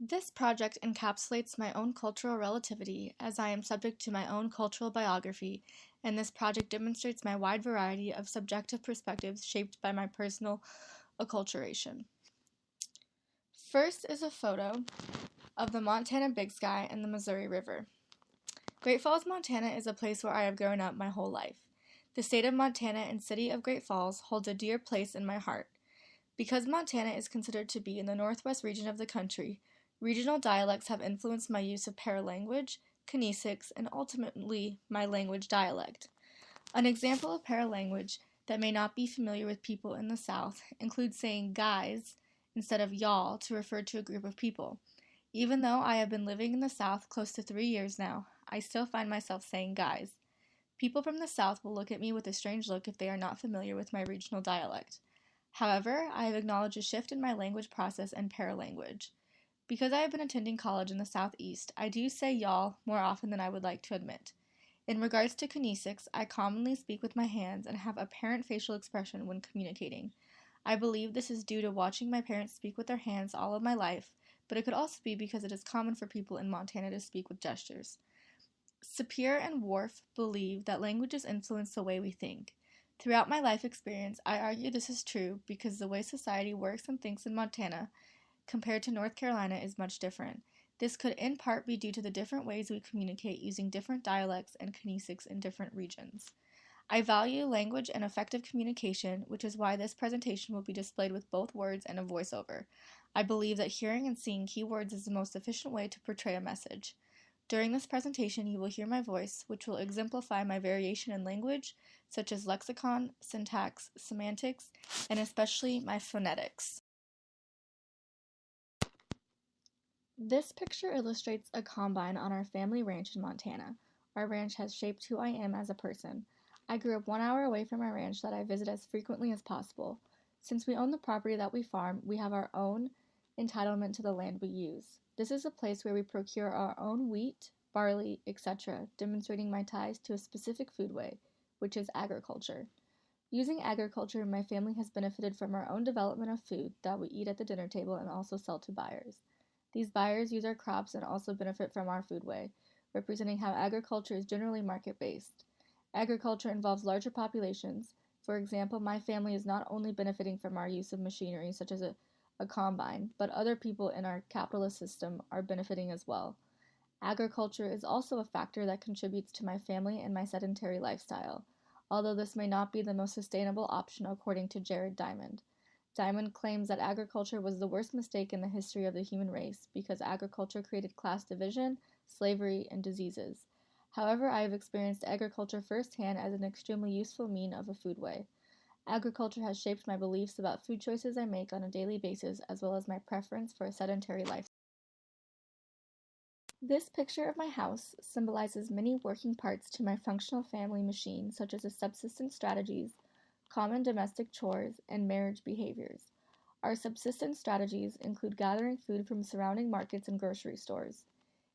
This project encapsulates my own cultural relativity as I am subject to my own cultural biography, and this project demonstrates my wide variety of subjective perspectives shaped by my personal acculturation. First is a photo of the Montana Big Sky and the Missouri River. Great Falls, Montana is a place where I have grown up my whole life. The state of Montana and city of Great Falls holds a dear place in my heart. Because Montana is considered to be in the northwest region of the country, regional dialects have influenced my use of paralanguage, kinesics, and ultimately my language dialect. An example of paralanguage that may not be familiar with people in the South includes saying guys instead of y'all to refer to a group of people. Even though I have been living in the South close to 3 years now, I still find myself saying guys. People from the South will look at me with a strange look if they are not familiar with my regional dialect. However, I have acknowledged a shift in my language process and paralanguage. Because I have been attending college in the Southeast, I do say y'all more often than I would like to admit. In regards to kinesics, I commonly speak with my hands and have apparent facial expression when communicating. I believe this is due to watching my parents speak with their hands all of my life, but it could also be because it is common for people in Montana to speak with gestures. Sapir and Worf believe that languages influence the way we think. Throughout my life experience, I argue this is true because the way society works and thinks in Montana compared to North Carolina is much different. This could in part be due to the different ways we communicate using different dialects and kinesics in different regions. I value language and effective communication, which is why this presentation will be displayed with both words and a voiceover. I believe that hearing and seeing keywords is the most efficient way to portray a message. During this presentation, you will hear my voice, which will exemplify my variation in language, such as lexicon, syntax, semantics, and especially my phonetics. This picture illustrates a combine on our family ranch in Montana. Our ranch has shaped who I am as a person. I grew up 1 hour away from our ranch that I visit as frequently as possible. Since we own the property that we farm, we have our own entitlement to the land we use. This is a place where we procure our own wheat, barley, etc., demonstrating my ties to a specific foodway, which is agriculture. Using agriculture, my family has benefited from our own development of food that we eat at the dinner table and also sell to buyers. These buyers use our crops and also benefit from our foodway, representing how agriculture is generally market-based. Agriculture involves larger populations. For example, my family is not only benefiting from our use of machinery such as a combine, but other people in our capitalist system are benefiting as well. Agriculture is also a factor that contributes to my family and my sedentary lifestyle, although this may not be the most sustainable option according to Jared Diamond. Diamond claims that agriculture was the worst mistake in the history of the human race because agriculture created class division, slavery, and diseases. However, I have experienced agriculture firsthand as an extremely useful mean of a foodway. Agriculture has shaped my beliefs about food choices I make on a daily basis as well as my preference for a sedentary life. This picture of my house symbolizes many working parts to my functional family machine, such as the subsistence strategies, common domestic chores, and marriage behaviors. Our subsistence strategies include gathering food from surrounding markets and grocery stores.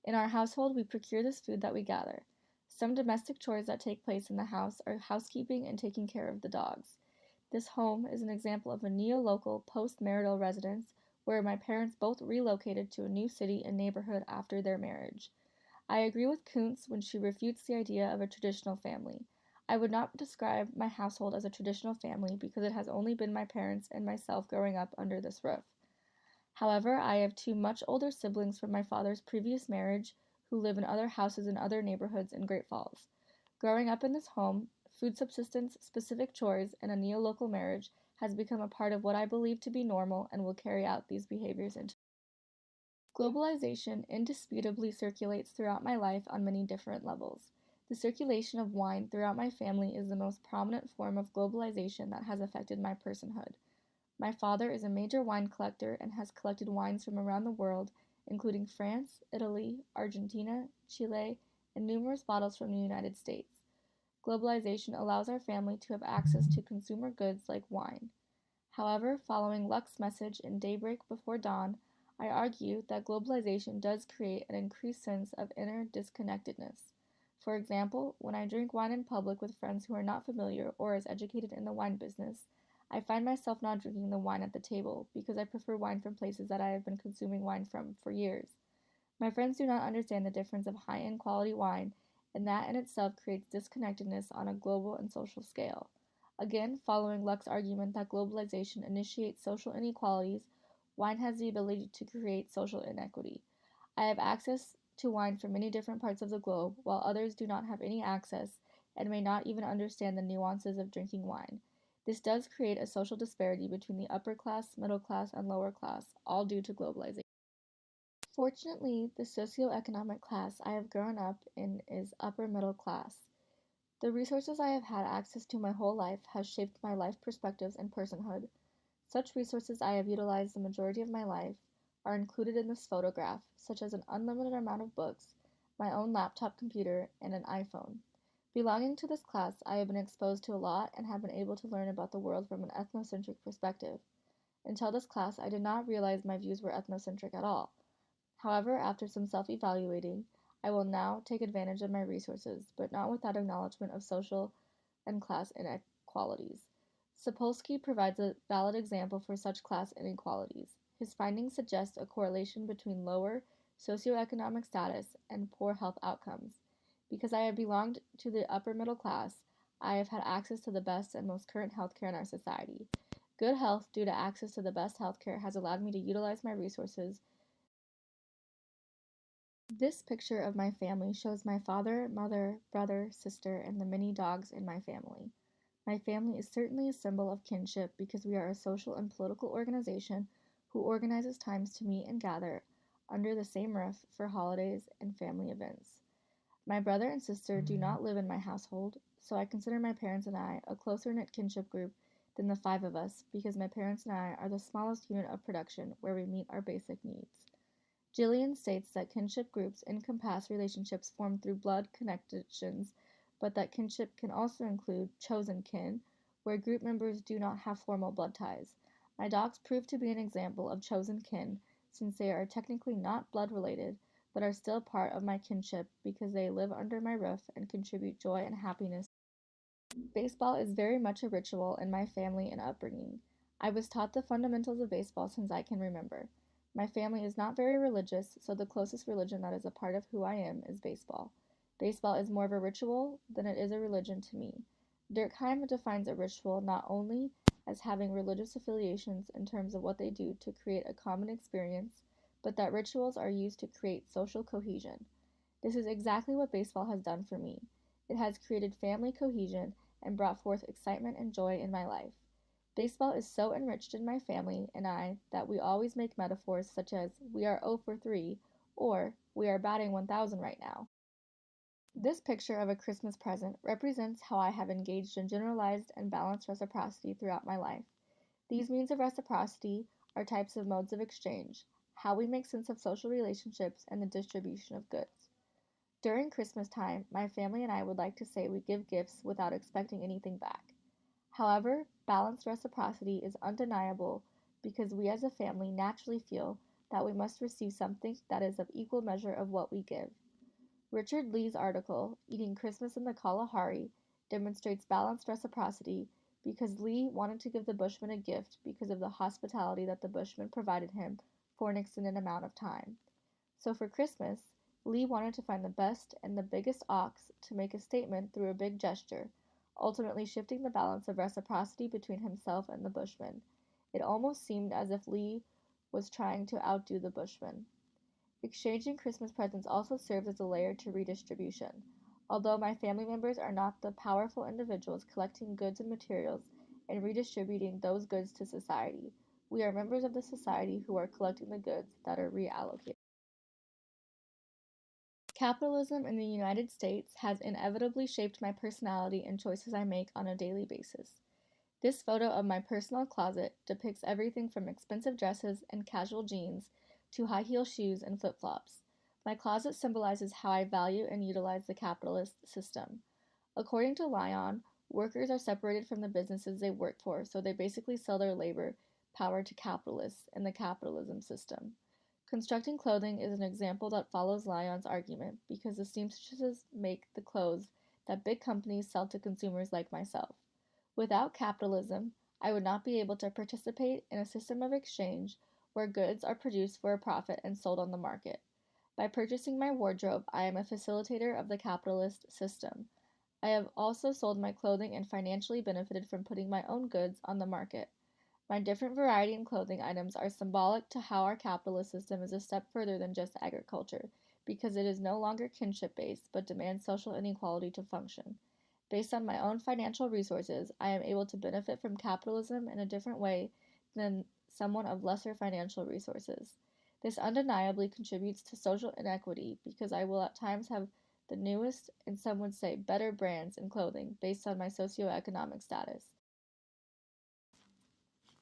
In our household, we procure this food that we gather. Some domestic chores that take place in the house are housekeeping and taking care of the dogs. This home is an example of a neo-local post-marital residence where my parents both relocated to a new city and neighborhood after their marriage. I agree with Kuntz when she refutes the idea of a traditional family. I would not describe my household as a traditional family because it has only been my parents and myself growing up under this roof. However, I have two much older siblings from my father's previous marriage who live in other houses in other neighborhoods in Great Falls. Growing up in this home, food subsistence, specific chores, and a neo-local marriage has become a part of what I believe to be normal and will carry out these behaviors into. Globalization indisputably circulates throughout my life on many different levels. The circulation of wine throughout my family is the most prominent form of globalization that has affected my personhood. My father is a major wine collector and has collected wines from around the world, including France, Italy, Argentina, Chile, and numerous bottles from the United States. Globalization allows our family to have access to consumer goods like wine. However, following Luck's message in Daybreak Before Dawn, I argue that globalization does create an increased sense of inner disconnectedness. For example, when I drink wine in public with friends who are not familiar or as educated in the wine business, I find myself not drinking the wine at the table because I prefer wine from places that I have been consuming wine from for years. My friends do not understand the difference of high end quality wine, and that in itself creates disconnectedness on a global and social scale. Again, following Luck's argument that globalization initiates social inequalities, wine has the ability to create social inequity. I have access to wine from many different parts of the globe, while others do not have any access and may not even understand the nuances of drinking wine. This does create a social disparity between the upper class, middle class, and lower class, all due to globalization. Fortunately, the socioeconomic class I have grown up in is upper middle class. The resources I have had access to my whole life has shaped my life perspectives and personhood. Such resources I have utilized the majority of my life are included in this photograph, such as an unlimited amount of books, my own laptop computer, and an iPhone. Belonging to this class, I have been exposed to a lot and have been able to learn about the world from an ethnocentric perspective. Until this class, I did not realize my views were ethnocentric at all. However, after some self-evaluating, I will now take advantage of my resources, but not without acknowledgement of social and class inequalities. Sapolsky provides a valid example for such class inequalities. His findings suggest a correlation between lower socioeconomic status and poor health outcomes. Because I have belonged to the upper middle class, I have had access to the best and most current healthcare in our society. Good health due to access to the best healthcare has allowed me to utilize my resources. This picture of my family shows my father, mother, brother, sister, and the many dogs in my family. My family is certainly a symbol of kinship because we are a social and political organization who organizes times to meet and gather under the same roof for holidays and family events. My brother and sister do not live in my household, so I consider my parents and I a closer knit kinship group than the five of us because my parents and I are the smallest unit of production where we meet our basic needs. Gillian states that kinship groups encompass relationships formed through blood connections, but that kinship can also include chosen kin, where group members do not have formal blood ties. My dogs prove to be an example of chosen kin, since they are technically not blood related, but are still part of my kinship because they live under my roof and contribute joy and happiness. Baseball is very much a ritual in my family and upbringing. I was taught the fundamentals of baseball since I can remember. My family is not very religious, so the closest religion that is a part of who I am is baseball. Baseball is more of a ritual than it is a religion to me. Durkheim defines a ritual not only as having religious affiliations in terms of what they do to create a common experience, but that rituals are used to create social cohesion. This is exactly what baseball has done for me. It has created family cohesion and brought forth excitement and joy in my life. Baseball is so enriched in my family and I that we always make metaphors such as "we are 0 for 3" or "we are batting 1000 right now." This picture of a Christmas present represents how I have engaged in generalized and balanced reciprocity throughout my life. These means of reciprocity are types of modes of exchange, how we make sense of social relationships, and the distribution of goods. During Christmas time, my family and I would like to say we give gifts without expecting anything back. However, balanced reciprocity is undeniable because we as a family naturally feel that we must receive something that is of equal measure of what we give. Richard Lee's article, Eating Christmas in the Kalahari, demonstrates balanced reciprocity because Lee wanted to give the Bushman a gift because of the hospitality that the Bushman provided him for an extended amount of time. So for Christmas, Lee wanted to find the best and the biggest ox to make a statement through a big gesture, ultimately shifting the balance of reciprocity between himself and the Bushman. It almost seemed as if Lee was trying to outdo the Bushman. Exchanging Christmas presents also serves as a layer to redistribution. Although my family members are not the powerful individuals collecting goods and materials and redistributing those goods to society, we are members of the society who are collecting the goods that are reallocated. Capitalism in the United States has inevitably shaped my personality and choices I make on a daily basis. This photo of my personal closet depicts everything from expensive dresses and casual jeans to high heel shoes and flip flops. My closet symbolizes how I value and utilize the capitalist system. According to Lyon, workers are separated from the businesses they work for, so they basically sell their labor power to capitalists in the capitalism system. Constructing clothing is an example that follows Lyon's argument because the seamstresses make the clothes that big companies sell to consumers like myself. Without capitalism, I would not be able to participate in a system of exchange where goods are produced for a profit and sold on the market. By purchasing my wardrobe, I am a facilitator of the capitalist system. I have also sold my clothing and financially benefited from putting my own goods on the market. My different variety in clothing items are symbolic to how our capitalist system is a step further than just agriculture, because it is no longer kinship based but demands social inequality to function. Based on my own financial resources, I am able to benefit from capitalism in a different way than someone of lesser financial resources. This undeniably contributes to social inequity because I will at times have the newest, and some would say better brands in clothing based on my socioeconomic status.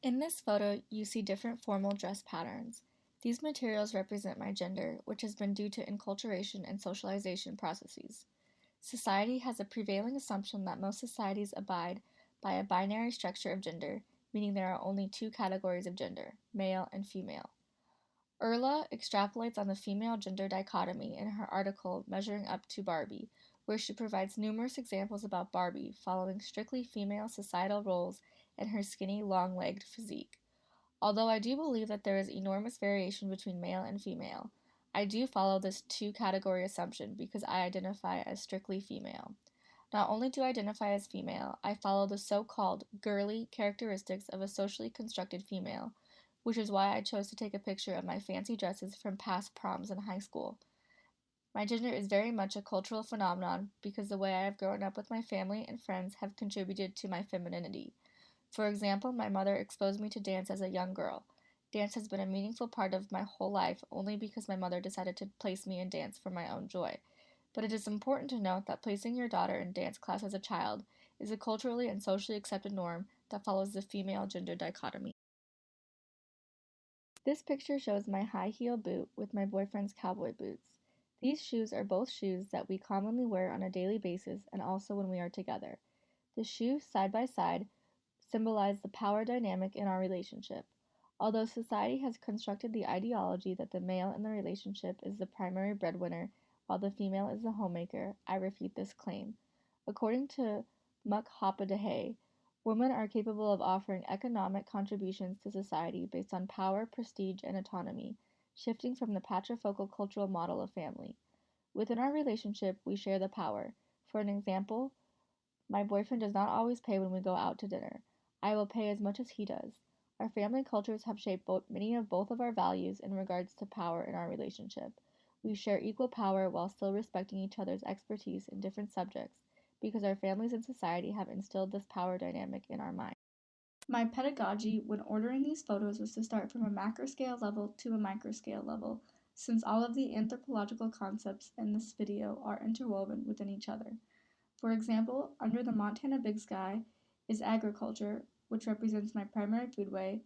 In this photo, you see different formal dress patterns. These materials represent my gender, which has been due to enculturation and socialization processes. Society has a prevailing assumption that most societies abide by a binary structure of gender, meaning there are only two categories of gender, male and female. Erla extrapolates on the female gender dichotomy in her article Measuring Up to Barbie, where she provides numerous examples about Barbie following strictly female societal roles and her skinny, long legged physique. Although I do believe that there is enormous variation between male and female, I do follow this two category assumption because I identify as strictly female. Not only do I identify as female, I follow the so called girly characteristics of a socially constructed female, which is why I chose to take a picture of my fancy dresses from past proms in high school. My gender is very much a cultural phenomenon because the way I have grown up with my family and friends have contributed to my femininity. For example, my mother exposed me to dance as a young girl. Dance has been a meaningful part of my whole life only because my mother decided to place me in dance for my own joy. But it is important to note that placing your daughter in dance class as a child is a culturally and socially accepted norm that follows the female gender dichotomy. This picture shows my high heel boot with my boyfriend's cowboy boots. These shoes are both shoes that we commonly wear on a daily basis and also when we are together. The shoes side by side symbolize the power dynamic in our relationship. Although society has constructed the ideology that the male in the relationship is the primary breadwinner while the female is the homemaker, I refute this claim. According to Muk Hopadhyay, women are capable of offering economic contributions to society based on power, prestige, and autonomy, shifting from the patriarchal cultural model of family. Within our relationship, we share the power. For an example, my boyfriend does not always pay when we go out to dinner. I will pay as much as he does. Our family cultures have shaped many of both of our values in regards to power in our relationship. We share equal power while still respecting each other's expertise in different subjects because our families and society have instilled this power dynamic in our minds. My pedagogy when ordering these photos was to start from a macro scale level to a micro scale level, since all of the anthropological concepts in this video are interwoven within each other. For example, under the Montana Big Sky is agriculture, which represents my primary foodway,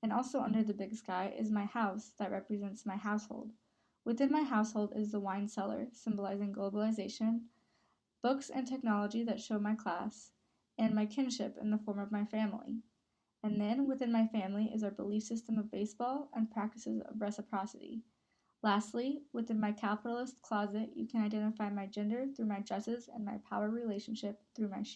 and also under the Big Sky is my house that represents my household. Within my household is the wine cellar, symbolizing globalization, books and technology that show my class, and my kinship in the form of my family. And then within my family is our belief system of baseball and practices of reciprocity. Lastly, within my capitalist closet, you can identify my gender through my dresses and my power relationship through my shoes.